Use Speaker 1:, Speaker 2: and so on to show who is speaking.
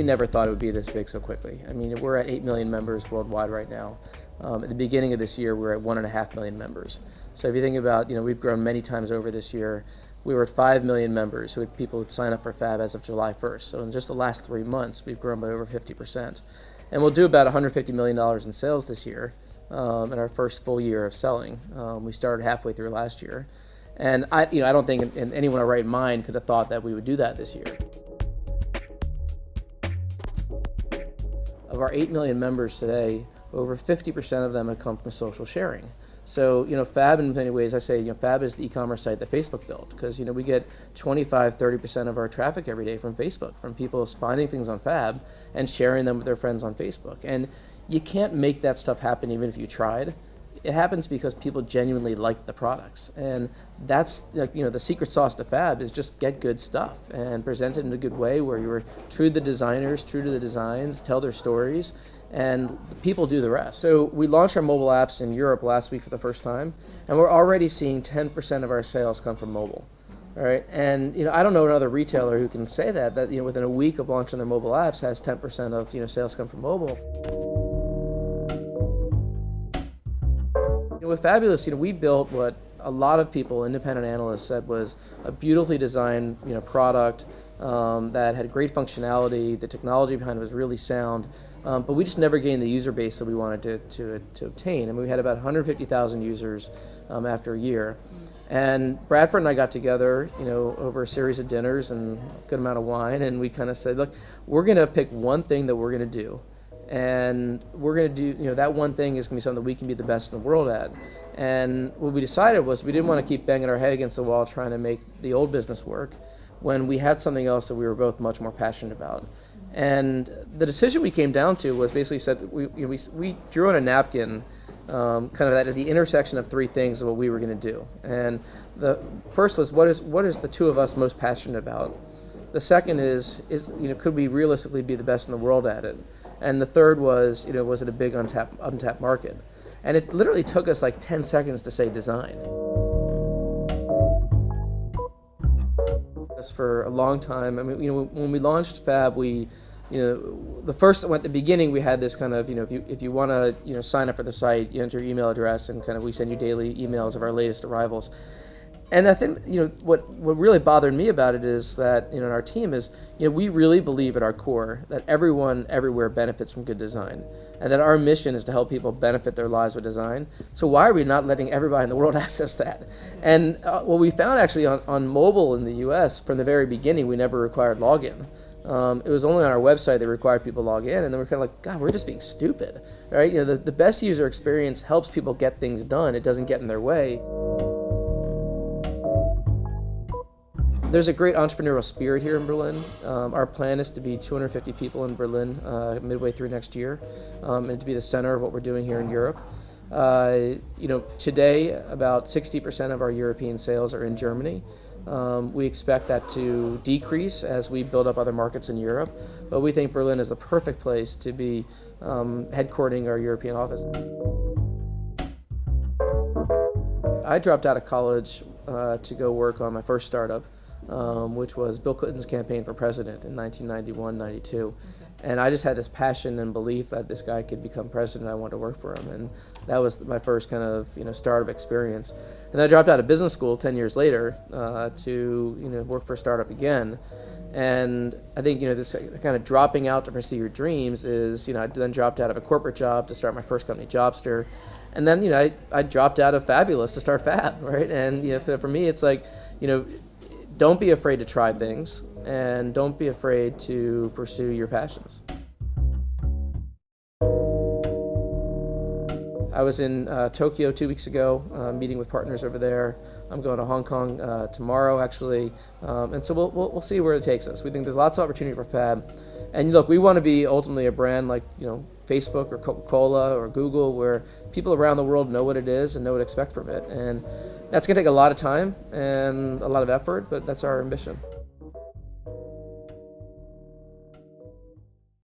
Speaker 1: we never thought it would be this big so quickly. I mean, we're at 8 million members worldwide right now. At the beginning of this year, we were at 1.5 million members. So if you think about, we've grown many times over this year. We were at 5 million members who had people who'd sign up for Fab as of July 1st. So in just the last 3 months, we've grown by over 50%. And we'll do about $150 million in sales this year in our first full year of selling. We started halfway through last year. And I don't think anyone in our right mind could have thought that we would do that this year. Of our 8 million members today, over 50% of them have come from social sharing. So, Fab in many ways, I say, Fab is the e-commerce site that Facebook built because, we get 25-30% of our traffic every day from Facebook, from people finding things on Fab and sharing them with their friends on Facebook. And you can't make that stuff happen even if you tried. It happens because people genuinely like the products. And that's, the secret sauce to Fab is just get good stuff and present it in a good way where you're true to the designers, true to the designs, tell their stories, and people do the rest. So we launched our mobile apps in Europe last week for the first time, and we're already seeing 10% of our sales come from mobile. All right, and I don't know another retailer who can say that within a week of launching their mobile apps has 10% of sales come from mobile. With Fabulous, we built what a lot of people, independent analysts, said was a beautifully designed, product that had great functionality. The technology behind it was really sound, but we just never gained the user base that we wanted to obtain. And we had about 150,000 users after a year. And Bradford and I got together, over a series of dinners and a good amount of wine, and we kind of said, look, we're going to pick one thing that we're going to do. And we're going to do, that one thing is going to be something that we can be the best in the world at. And what we decided was we didn't want to keep banging our head against the wall trying to make the old business work when we had something else that we were both much more passionate about. And the decision we came down to was basically said, we drew on a napkin kind of at the intersection of three things of what we were going to do. And the first was, what is the two of us most passionate about? The second is could we realistically be the best in the world at it? And the third was, was it a big untapped market? And it literally took us like 10 seconds to say design. For a long time, I mean, when we launched Fab, at the beginning we had this kind of, if you want to, sign up for the site, you enter your email address and kind of we send you daily emails of our latest arrivals. And I think, what really bothered me about it is that, in our team is, we really believe at our core that everyone everywhere benefits from good design and that our mission is to help people benefit their lives with design. So why are we not letting everybody in the world access that? And what we found actually on mobile in the US from the very beginning, we never required login. It was only on our website that required people to log in, and then we're kind of like, God, we're just being stupid, right? The best user experience helps people get things done. It doesn't get in their way. There's a great entrepreneurial spirit here in Berlin. Our plan is to be 250 people in Berlin midway through next year, and to be the center of what we're doing here in Europe. Today, about 60% of our European sales are in Germany. We expect that to decrease as we build up other markets in Europe, but we think Berlin is the perfect place to be headquartering our European office. I dropped out of college to go work on my first startup, which was Bill Clinton's campaign for president in 1991-92. And I just had this passion and belief that this guy could become president. I wanted to work for him, and that was my first kind of startup experience. And then I dropped out of business school 10 years later to work for a startup again. And I think this kind of dropping out to pursue your dreams is I then dropped out of a corporate job to start my first company, Jobster. And then I dropped out of Fabulous to start Fab, right? And for me it's like don't be afraid to try things, and don't be afraid to pursue your passions. I was in Tokyo 2 weeks ago, meeting with partners over there. I'm going to Hong Kong tomorrow, actually, and so we'll see where it takes us. We think there's lots of opportunity for Fab, and look, we want to be ultimately a brand like Facebook or Coca-Cola or Google, where people around the world know what it is and know what to expect from it, and that's going to take a lot of time and a lot of effort, but that's our ambition.